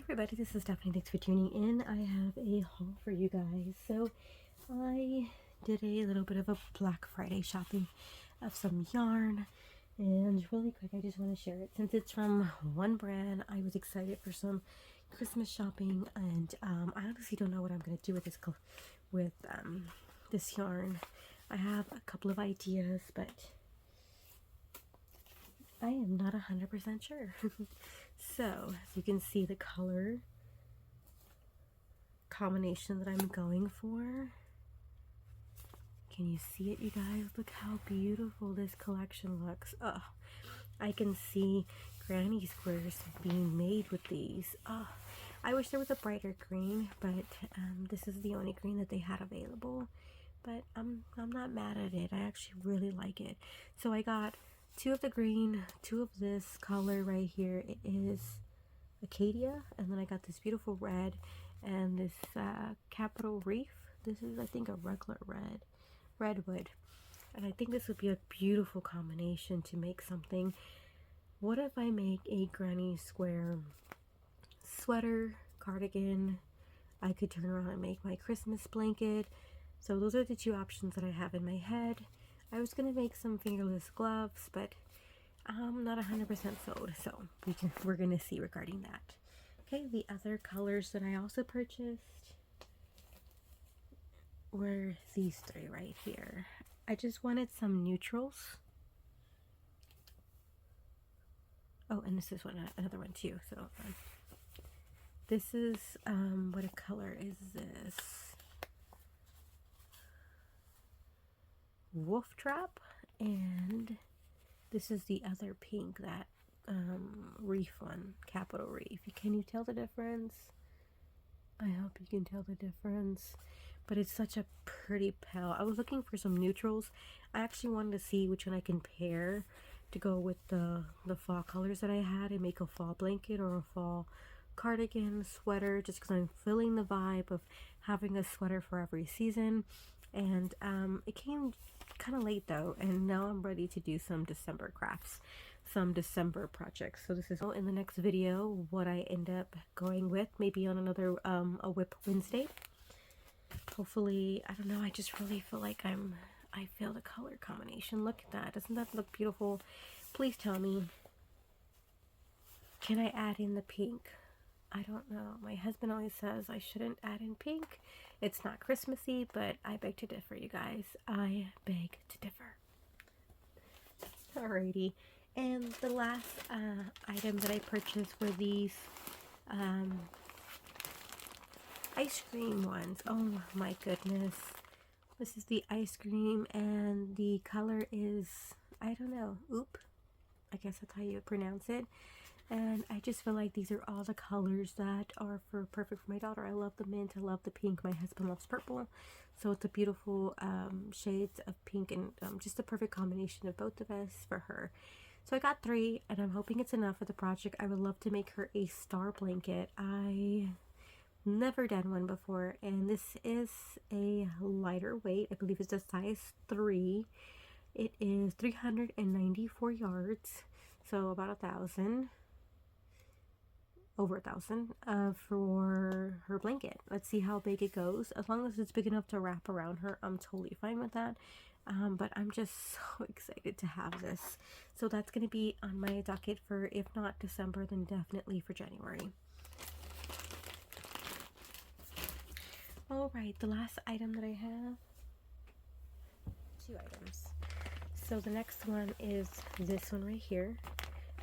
everybody, this is Stephanie. Thanks for tuning in. I have a haul for you guys. So I did a little bit of a Black Friday shopping of some yarn, and really quick I just want to share it. Since it's from one brand, I was excited for some Christmas shopping, and I honestly don't know what I'm going to do with this yarn. I have a couple of ideas, but I am not 100% sure. So, as you can see, the color combination that I'm going for. Can you see it, you guys? Look how beautiful this collection looks. Oh, I can see granny squares being made with these. Oh, I wish there was a brighter green, but this is the only green that they had available. But I'm not mad at it. I actually really like it. So I got two of the green, two of this color right here. It is Acacia, and then I got this beautiful red and this capital reef. This is, I think, a regular redwood, and I think this would be a beautiful combination to make something. What if I make a granny square sweater, cardigan? I could turn around and make my Christmas blanket. So those are the two options that I have in my head. I was gonna make some fingerless gloves, but I'm not 100% sold, so we're gonna see regarding that. Okay, the other colors that I also purchased were these three right here. I just wanted some neutrals. Oh, and this is another one too. So this is what color is this? Wolf Trap, and this is the other pink, that reef one, capital reef. Can you tell the difference? I hope you can tell the difference. But it's such a pretty pale. I was looking for some neutrals. I actually wanted to see which one I can pair to go with the fall colors that I had and make a fall blanket or a fall cardigan, sweater, just because I'm feeling the vibe of having a sweater for every season. And it came kind of late though, and now I'm ready to do some December crafts, some December projects. So this is in the next video what I end up going with, maybe on another a whip Wednesday. Hopefully, I don't know, I just really feel like I feel the color combination. Look at that. Doesn't that look beautiful? Please tell me, can I add in the pink? I don't know. My husband always says I shouldn't add in pink. It's not Christmassy, but I beg to differ, you guys. I beg to differ. Alrighty. And the last item that I purchased were these ice cream ones. Oh my goodness. This is the ice cream, and the color is, I don't know, oop. I guess that's how you pronounce it. And I just feel like these are all the colors that are perfect for my daughter. I love the mint, I love the pink. My husband loves purple, so it's a beautiful shades of pink, and just the perfect combination of both of us for her. So I got three, and I'm hoping it's enough for the project. I would love to make her a star blanket. I never done one before, and this is a lighter weight. I believe it's a size 3. It is 394 yards, so about 1,000. Over 1,000 for her blanket. Let's see how big it goes. As long as it's big enough to wrap around her, I'm totally fine with that. But I'm just so excited to have this. So that's going to be on my docket for, if not December, then definitely for January. Alright, the last item that I have, 2 items. So the next one is this one right here.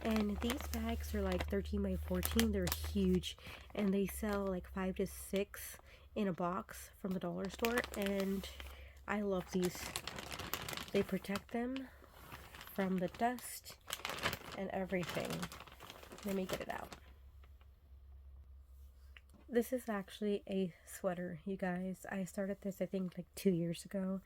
And these bags are like 13 by 14. They're huge, and they sell like 5 to 6 in a box from the dollar store, and I love these. They protect them from the dust and everything. Let me get it out. This is actually a sweater, you guys. I started this, I think, like 2 years ago.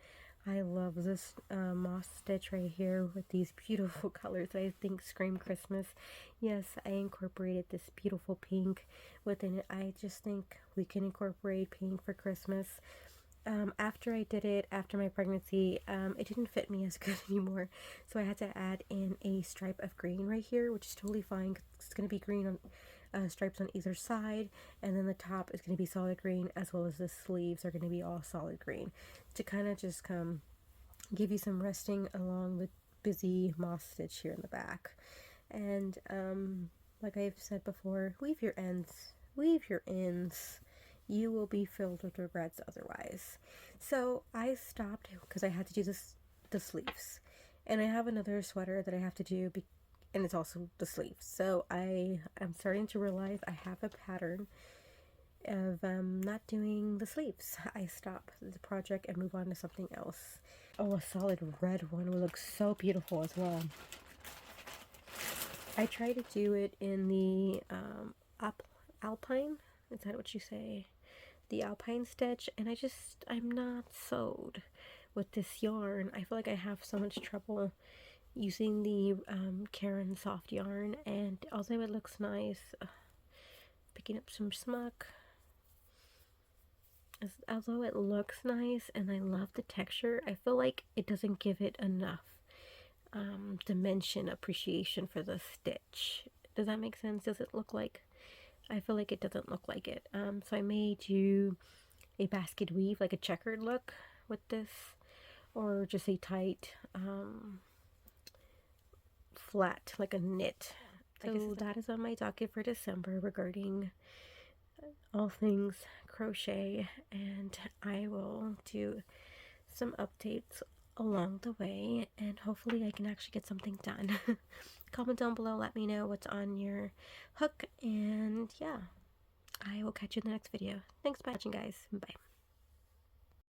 I love this moss stitch right here with these beautiful colors that I think scream Christmas. Yes, I incorporated this beautiful pink within it. I just think we can incorporate pink for Christmas. After I did it, after my pregnancy, it didn't fit me as good anymore. So I had to add in a stripe of green right here, which is totally fine. It's going to be green on stripes on either side, and then the top is going to be solid green, as well as the sleeves are going to be all solid green, to kind of just give you some resting along the busy moss stitch here in the back. And like I've said before, weave your ends, weave your ends. You will be filled with regrets otherwise. So I stopped because I had to do the sleeves, and I have another sweater that I have to do, and it's also the sleeves. So I am starting to realize I have a pattern of not doing the sleeves. I stop the project and move on to something else. Oh, a solid red one would look so beautiful as well. I try to do it in the alpine, is that what you say? The alpine stitch, and I'm not sewed with this yarn. I feel like I have so much trouble using the Karen soft yarn, and although it looks nice, picking up some smuck, although it looks nice and I love the texture, I feel like it doesn't give it enough dimension appreciation for the stitch. Does that make sense? Does it look like, I feel like it doesn't look like it. So I may do a basket weave, like a checkered look with this, or just a tight flat, like a knit. So that is on my docket for December regarding all things crochet, and I will do some updates along the way, and hopefully I can actually get something done. Comment down below, let me know what's on your hook, and yeah, I will catch you in the next video. Thanks for watching, guys. Bye.